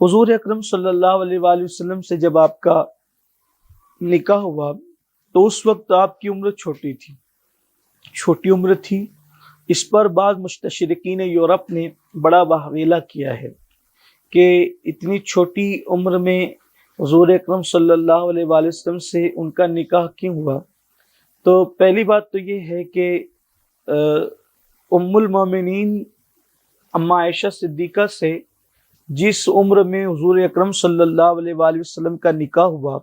حضور اکرم صلی اللہ علیہ وآلہ وسلم سے جب آپ کا نکاح ہوا تو اس وقت آپ کی عمر چھوٹی عمر تھی۔ اس پر بعض مستشرقین یورپ نے بڑا بحویلہ کیا ہے کہ اتنی چھوٹی عمر میں حضور اکرم صلی اللہ علیہ وآلہ وسلم سے ان کا نکاح کیوں ہوا۔ تو پہلی بات تو یہ ہے کہ ام المومنین اما عائشہ صدیقہ سے جس عمر میں حضور اکرم صلی اللہ علیہ وآلہ وسلم کا نکاح ہوا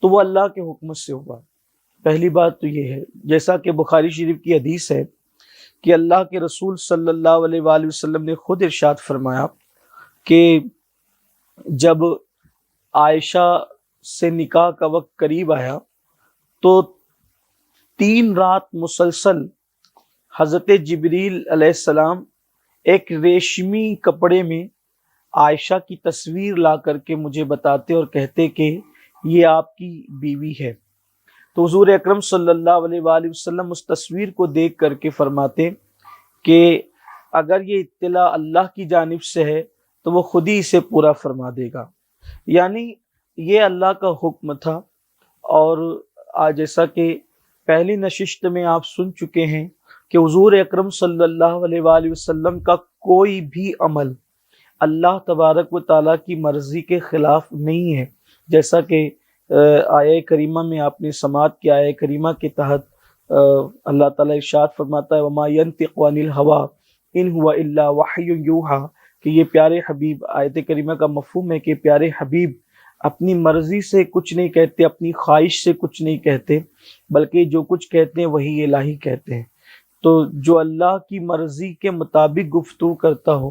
تو وہ اللہ کے حکم سے ہوا۔ پہلی بات تو یہ ہے، جیسا کہ بخاری شریف کی حدیث ہے کہ اللہ کے رسول صلی اللہ علیہ وآلہ وسلم نے خود ارشاد فرمایا کہ جب عائشہ سے نکاح کا وقت قریب آیا تو 3 رات مسلسل حضرت جبریل علیہ السلام ایک ریشمی کپڑے میں عائشہ کی تصویر لا کر کے مجھے بتاتے اور کہتے کہ یہ آپ کی بیوی ہے۔ تو حضور اکرم صلی اللہ علیہ وآلہ وسلم اس تصویر کو دیکھ کر کے فرماتے کہ اگر یہ اطلاع اللہ کی جانب سے ہے تو وہ خود ہی اسے پورا فرما دے گا، یعنی یہ اللہ کا حکم تھا۔ اور آج جیسا کہ پہلی نشست میں آپ سن چکے ہیں کہ حضور اکرم صلی اللہ علیہ وآلہ وسلم کا کوئی بھی عمل اللہ تبارک و تعالیٰ کی مرضی کے خلاف نہیں ہے، جیسا کہ آیہ کریمہ میں آپ نے سماعت کی۔ آیہ کریمہ کے تحت اللہ تعالیٰ ارشاد فرماتا ہے وَمَا يَنْطِقُ عَنِ الْهَوَىٰ إِنْ هُوَ إِلَّا وَحْيٌ يُوحَىٰ، کہ یہ پیارے حبیب، آیت کریمہ کا مفہوم ہے کہ پیارے حبیب اپنی مرضی سے کچھ نہیں کہتے، اپنی خواہش سے کچھ نہیں کہتے، بلکہ جو کچھ کہتے ہیں وہی الہی کہتے ہیں۔ تو جو اللہ کی مرضی کے مطابق گفتگو کرتا ہو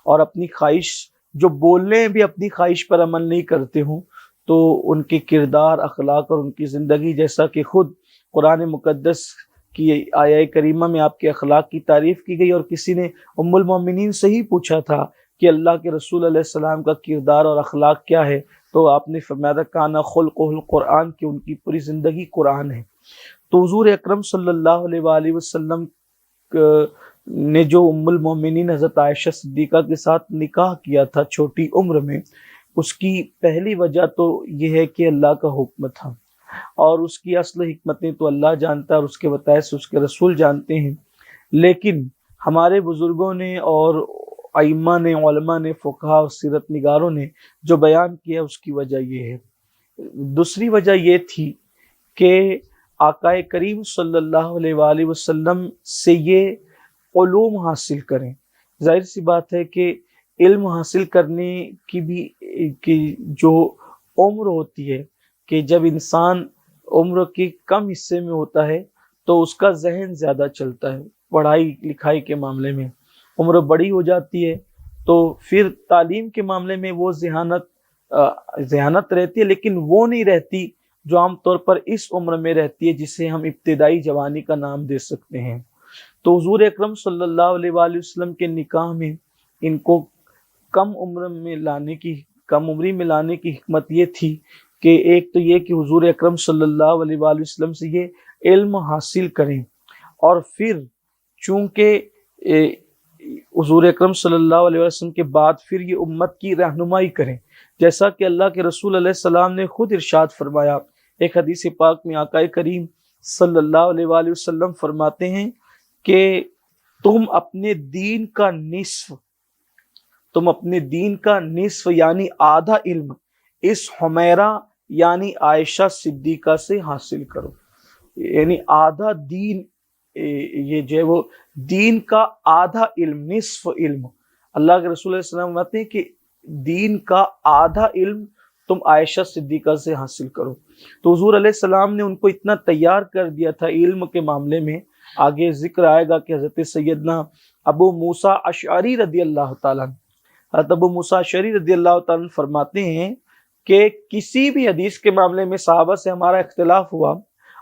اور اپنی خواہش، جو بولنے بھی اپنی خواہش پر عمل نہیں کرتے ہوں، تو ان کے کردار، اخلاق اور ان کی زندگی، جیسا کہ خود قرآن مقدس کی آیہ کریمہ میں آپ کے اخلاق کی تعریف کی گئی، اور کسی نے ام المومنین سے ہی پوچھا تھا کہ اللہ کے رسول علیہ السلام کا کردار اور اخلاق کیا ہے، تو آپ نے فرمایا کانا خلقہ القرآن، کہ ان کی پوری زندگی قرآن ہے۔ تو حضور اکرم صلی اللہ علیہ وآلہ وسلم نے جو ام المومنین حضرت عائشہ صدیقہ کے ساتھ نکاح کیا تھا چھوٹی عمر میں، اس کی پہلی وجہ تو یہ ہے کہ اللہ کا حکم تھا، اور اس کی اصل حکمتیں تو اللہ جانتا ہے اور اس کے بتائے سے اس کے رسول جانتے ہیں، لیکن ہمارے بزرگوں نے اور ائمہ نے، علماء نے، فقہاء اور سیرت نگاروں نے جو بیان کیا اس کی وجہ یہ ہے۔ دوسری وجہ یہ تھی کہ آقا کریم صلی اللہ علیہ وآلہ وسلم سے یہ علوم حاصل کریں۔ ظاہر سی بات ہے کہ علم حاصل کرنے کی بھی جو عمر ہوتی ہے، کہ جب انسان عمر کے کم حصے میں ہوتا ہے تو اس کا ذہن زیادہ چلتا ہے، پڑھائی لکھائی کے معاملے میں عمر بڑی ہو جاتی ہے تو پھر تعلیم کے معاملے میں وہ ذہانت رہتی ہے، لیکن وہ نہیں رہتی جو عام طور پر اس عمر میں رہتی ہے، جسے ہم ابتدائی جوانی کا نام دے سکتے ہیں۔ تو حضور اکرم صلی اللہ علیہ وآلہ وسلم کے نکاح میں ان کو کم عمری میں لانے کی حکمت یہ تھی کہ ایک تو یہ کہ حضور اکرم صلی اللہ علیہ وآلہ وسلم سے یہ علم حاصل کریں، اور پھر چونکہ حضور اکرم صلی اللہ علیہ وسلم کے بعد پھر یہ امت کی رہنمائی کریں، جیسا کہ اللہ کے رسول علیہ السلام نے خود ارشاد فرمایا۔ ایک حدیث پاک میں آقا کریم صلی اللہ علیہ وآلہ وسلم فرماتے ہیں کہ تم اپنے دین کا نصف یعنی آدھا علم اس حمیرہ یعنی عائشہ صدیقہ سے حاصل کرو، یعنی آدھا دین، یہ جو ہے وہ دین کا آدھا علم، نصف علم، اللہ کے رسول علیہ السلام فرماتے ہیں کہ دین کا آدھا علم تم عائشہ صدیقہ سے حاصل کرو۔ تو حضور علیہ السلام نے ان کو اتنا تیار کر دیا تھا علم کے معاملے میں۔ آگے ذکر آئے گا کہ حضرت سیدنا ابو موسیٰ اشعری رضی اللہ تعالیٰ عنہ فرماتے ہیں کہ کسی بھی حدیث کے معاملے میں صحابہ سے ہمارا اختلاف ہوا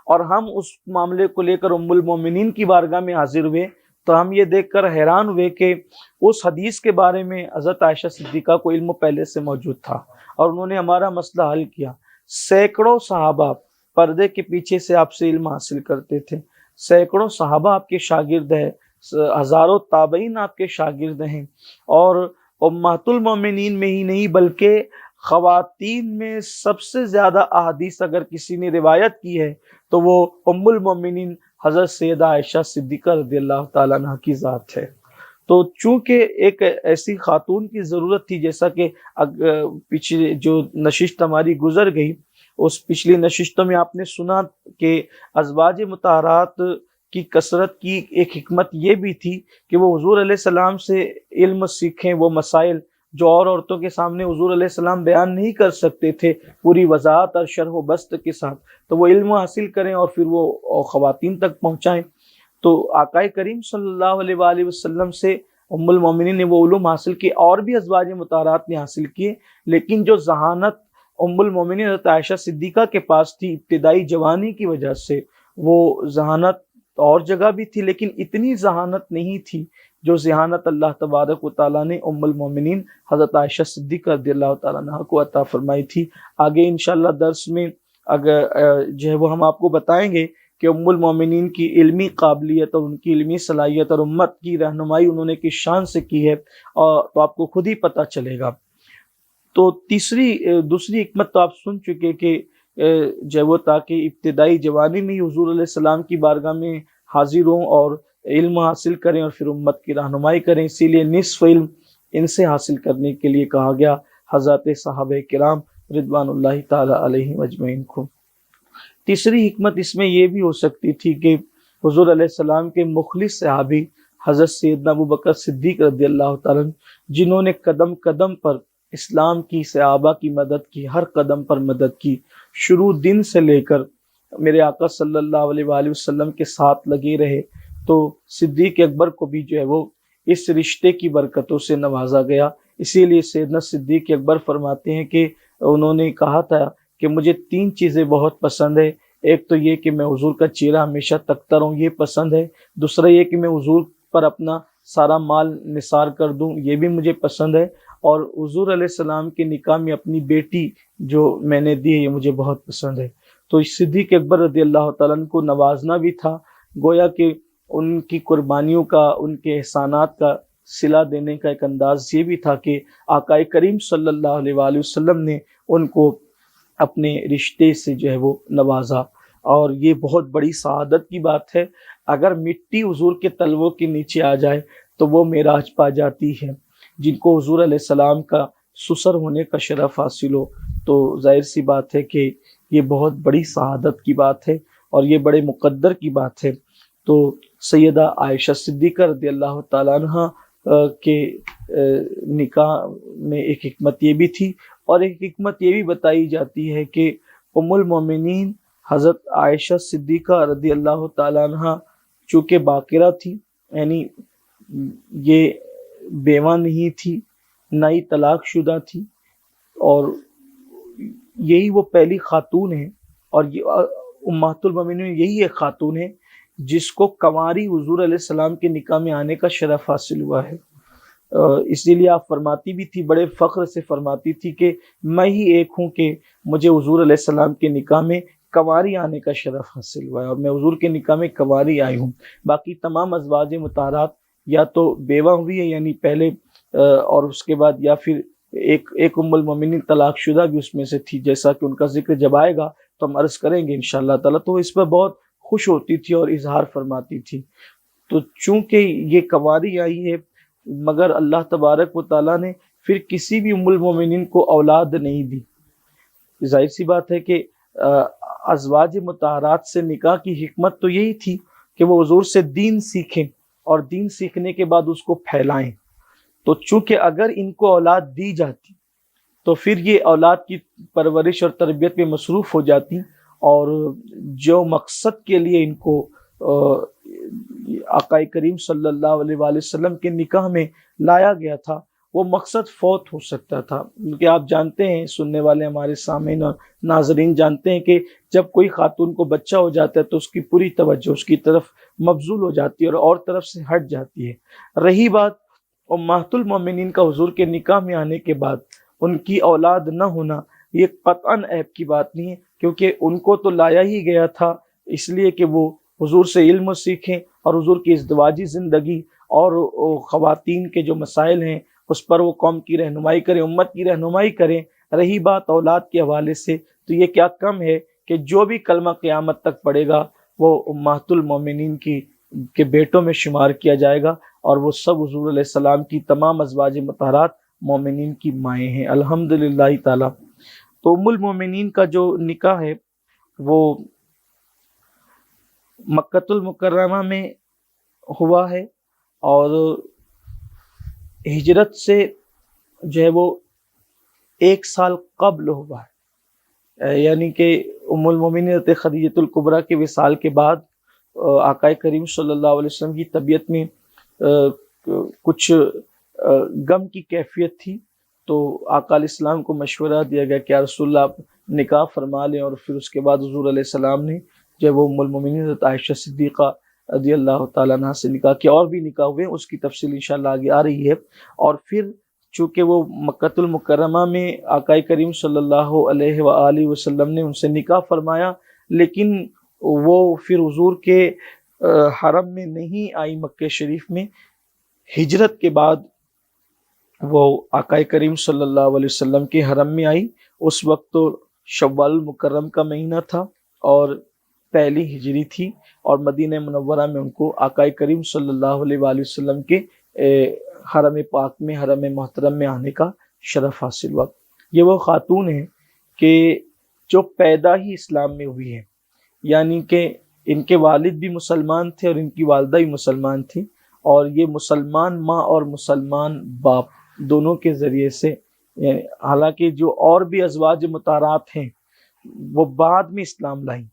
اور ہم اس معاملے کو لے کر ام المومنین کی بارگاہ میں حاضر ہوئے تو ہم یہ دیکھ کر حیران ہوئے کہ اس حدیث کے بارے میں حضرت عائشہ صدیقہ کو علم پہلے سے موجود تھا اور انہوں نے ہمارا مسئلہ حل کیا۔ سینکڑوں صحابہ پردے کے پیچھے سے آپ سے علم حاصل کرتے تھے، سینکڑوں صحابہ آپ کے شاگرد ہیں، ہزاروں تابعین آپ کے شاگرد ہیں، اور امہات المومنین میں ہی نہیں بلکہ خواتین میں سب سے زیادہ احادیث اگر کسی نے روایت کی ہے تو وہ ام المومنین حضرت سیدہ عائشہ صدیقہ رضی اللہ تعالیٰ عنہ کی ذات ہے۔ تو چونکہ ایک ایسی خاتون کی ضرورت تھی، جیسا کہ پچھلے جو نشست ہماری گزر گئی اس پچھلی نشستوں میں آپ نے سنا کہ ازواج مطہرات کی کثرت کی ایک حکمت یہ بھی تھی کہ وہ حضور علیہ السلام سے علم سیکھیں، وہ مسائل جو اور عورتوں کے سامنے حضور علیہ السلام بیان نہیں کر سکتے تھے پوری وضاحت اور شرح و بسط کے ساتھ، تو وہ علم حاصل کریں اور پھر وہ خواتین تک پہنچائیں۔ تو آقا کریم صلی اللہ علیہ وآلہ وسلم سے ام المومنین نے وہ علوم حاصل کیے، اور بھی ازواج مطہرات نے حاصل کیے، لیکن جو ذہانت ام المومنین حضرت عائشہ صدیقہ کے پاس تھی ابتدائی جوانی کی وجہ سے، وہ ذہانت اور جگہ بھی تھی لیکن اتنی ذہانت نہیں تھی جو ذہانت اللہ تبارک و تعالیٰ نے ام المومنین حضرت عائشہ صدیقہ رضی اللہ تعالیٰ عنہ کو عطا فرمائی تھی۔ آگے انشاءاللہ درس میں اگر جو ہے وہ ہم آپ کو بتائیں گے کہ ام المومنین کی علمی قابلیت اور ان کی علمی صلاحیت اور امت کی رہنمائی انہوں نے کس شان سے کی ہے، اور تو آپ کو خود ہی پتہ چلے گا۔ تو دوسری حکمت تو آپ سن چکے کہ جو وہ تاکہ ابتدائی جوانی میں ہی حضور علیہ السلام کی بارگاہ میں حاضر ہوں اور علم حاصل کریں اور پھر امت کی رہنمائی کریں، اسی لیے نصف علم ان سے حاصل کرنے کے لیے کہا گیا حضرات صحابہ کرام رضوان اللہ تعالی علیہم اجمعین کو۔ تیسری حکمت اس میں یہ بھی ہو سکتی تھی کہ حضور علیہ السلام کے مخلص صحابی حضرت سیدنا ابوبکر صدیق رضی اللہ تعالیٰ عنہ، جنہوں نے قدم قدم پر اسلام کی صحابہ کی مدد کی، ہر قدم پر مدد کی، شروع دن سے لے کر میرے آقا صلی اللہ علیہ وآلہ وسلم کے ساتھ لگے رہے، تو صدیق اکبر کو بھی جو ہے وہ اس رشتے کی برکتوں سے نوازا گیا۔ اسی لیے سیدنا صدیق اکبر فرماتے ہیں کہ انہوں نے کہا تھا کہ مجھے 3 چیزیں بہت پسند ہے، ایک تو یہ کہ میں حضور کا چہرہ ہمیشہ تکتا رہوں، یہ پسند ہے، دوسرا یہ کہ میں حضور پر اپنا سارا مال نثار کر دوں، یہ بھی مجھے پسند ہے، اور حضور علیہ السلام کے نکاح میں اپنی بیٹی جو میں نے دی ہے یہ مجھے بہت پسند ہے۔ تو صدیق اکبر رضی اللہ تعالیٰ عنہ کو نوازنا بھی تھا، گویا کہ ان کی قربانیوں کا، ان کے احسانات کا صلہ دینے کا ایک انداز یہ بھی تھا کہ آقا کریم صلی اللہ علیہ وآلہ وسلم نے ان کو اپنے رشتے سے جو ہے وہ نوازا، اور یہ بہت بڑی سعادت کی بات ہے۔ اگر مٹی حضور کے تلووں کے نیچے آ جائے تو وہ معراج پا جاتی ہے، جن کو حضور علیہ السلام کا سسر ہونے کا شرف حاصل ہو، تو ظاہر سی بات ہے کہ یہ بہت بڑی سعادت کی بات ہے اور یہ بڑے مقدر کی بات ہے۔ تو سیدہ عائشہ صدیقہ رضی اللہ تعالیٰ عنہ کے نکاح میں ایک حکمت یہ بھی تھی، اور ایک حکمت یہ بھی بتائی جاتی ہے کہ ام المومنین حضرت عائشہ صدیقہ رضی اللہ تعالیٰ عنہ چونکہ باقرہ تھی، یعنی یہ بیوہ نہیں تھی، نہ ہی طلاق شدہ تھی، اور یہی وہ پہلی خاتون ہے، اور امہات المومنین یہی ایک خاتون ہے جس کو کنواری حضور علیہ السلام کے نکاح میں آنے کا شرف حاصل ہوا ہے۔ اسی لیے آپ فرماتی بھی تھی، بڑے فخر سے فرماتی تھی کہ میں ہی ایک ہوں کہ مجھے حضور علیہ السلام کے نکاح میں کنواری آنے کا شرف حاصل ہوا ہے، اور میں حضور کے نکاح میں کنواری آئی ہوں۔ باقی تمام ازواج مطہرات یا تو بیوہ ہوئی ہے، یعنی پہلے، اور اس کے بعد یا پھر ایک ام المومنین طلاق شدہ بھی اس میں سے تھی، جیسا کہ ان کا ذکر جب آئے گا تو ہم عرض کریں گے انشاءاللہ تعالیٰ۔ تو اس پر بہت خوش ہوتی تھی اور اظہار فرماتی تھی۔ تو چونکہ یہ کنواری آئی ہے، مگر اللہ تبارک و تعالیٰ نے پھر کسی بھی ام المومنین کو اولاد نہیں دی۔ ظاہر سی بات ہے کہ ازواج مطہرات سے نکاح کی حکمت تو یہی تھی کہ وہ حضور سے دین سیکھیں اور دین سیکھنے کے بعد اس کو پھیلائیں۔ تو چونکہ اگر ان کو اولاد دی جاتی تو پھر یہ اولاد کی پرورش اور تربیت میں مصروف ہو جاتی، اور جو مقصد کے لیے ان کو آقا کریم صلی اللہ علیہ وآلہ وسلم کے نکاح میں لایا گیا تھا وہ مقصد فوت ہو سکتا تھا۔ کیونکہ آپ جانتے ہیں، سننے والے ہمارے سامعین اور ناظرین جانتے ہیں کہ جب کوئی خاتون کو بچہ ہو جاتا ہے تو اس کی پوری توجہ اس کی طرف مبذول ہو جاتی ہے اور طرف سے ہٹ جاتی ہے۔ رہی بات امہات المومنین کا حضور کے نکاح میں آنے کے بعد ان کی اولاد نہ ہونا، یہ قطعاً عیب کی بات نہیں ہے، کیونکہ ان کو تو لایا ہی گیا تھا اس لیے کہ وہ حضور سے علم سیکھیں اور حضور کی ازدواجی زندگی اور خواتین کے جو مسائل ہیں اس پر وہ قوم کی رہنمائی کریں، امت کی رہنمائی کریں۔ رہی بات اولاد کے حوالے سے، تو یہ کیا کم ہے کہ جو بھی کلمہ قیامت تک پڑھے گا وہ امہات المومنین کے بیٹوں میں شمار کیا جائے گا، اور وہ سب حضور علیہ السلام کی تمام ازواج مطہرات مومنین کی مائیں ہیں الحمدللہ تعالی۔ تو ام المومنین کا جو نکاح ہے وہ مکۃ المکرمہ میں ہوا ہے، اور ہجرت سے جو ہے وہ 1 سال قبل ہوا ہے، یعنی کہ ام المومنین حضرت خدیجۃ الکبریٰ کے وصال کے بعد آقا کریم صلی اللہ علیہ وسلم کی طبیعت میں کچھ غم کی کیفیت تھی، تو آقا علیہ السلام کو مشورہ دیا گیا کہ یا رسول اللہ آپ نکاح فرما لیں، اور پھر اس کے بعد حضور علیہ السلام نے جب وہ ام المومنین حضرت عائشہ صدیقہ رضی اللہ تعالیٰ عنہ سے نکاح کیا، اور بھی نکاح ہوئے، اس کی تفصیل انشاءاللہ آگے آ رہی ہے۔ اور پھر چونکہ وہ مکۃ المکرمہ میں آقا کریم صلی اللہ علیہ وآلہ وسلم نے ان سے نکاح فرمایا، لیکن وہ پھر حضور کے حرم میں نہیں آئی، مکہ شریف میں ہجرت کے بعد وہ آقا کریم صلی اللہ علیہ وسلم کے حرم میں آئی۔ اس وقت تو شوال المکرم کا مہینہ تھا اور پہلی ہجری تھی، اور مدینہ منورہ میں ان کو آقا کریم صلی اللہ علیہ وآلہ وسلم کے حرم پاک میں، حرم محترم میں آنے کا شرف حاصل ہوا۔ یہ وہ خاتون ہیں کہ جو پیدا ہی اسلام میں ہوئی ہے، یعنی کہ ان کے والد بھی مسلمان تھے اور ان کی والدہ بھی مسلمان تھی، اور یہ مسلمان ماں اور مسلمان باپ دونوں کے ذریعے سے، یعنی حالانکہ جو اور بھی ازواج مطہرات ہیں وہ بعد میں اسلام لائیں،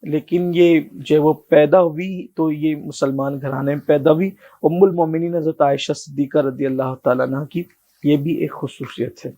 لیکن یہ جو وہ پیدا ہوئی تو یہ مسلمان گھرانے میں پیدا ہوئی۔ ام المومنین حضرت عائشہ صدیقہ رضی اللہ تعالیٰ عنہ کی یہ بھی ایک خصوصیت ہے۔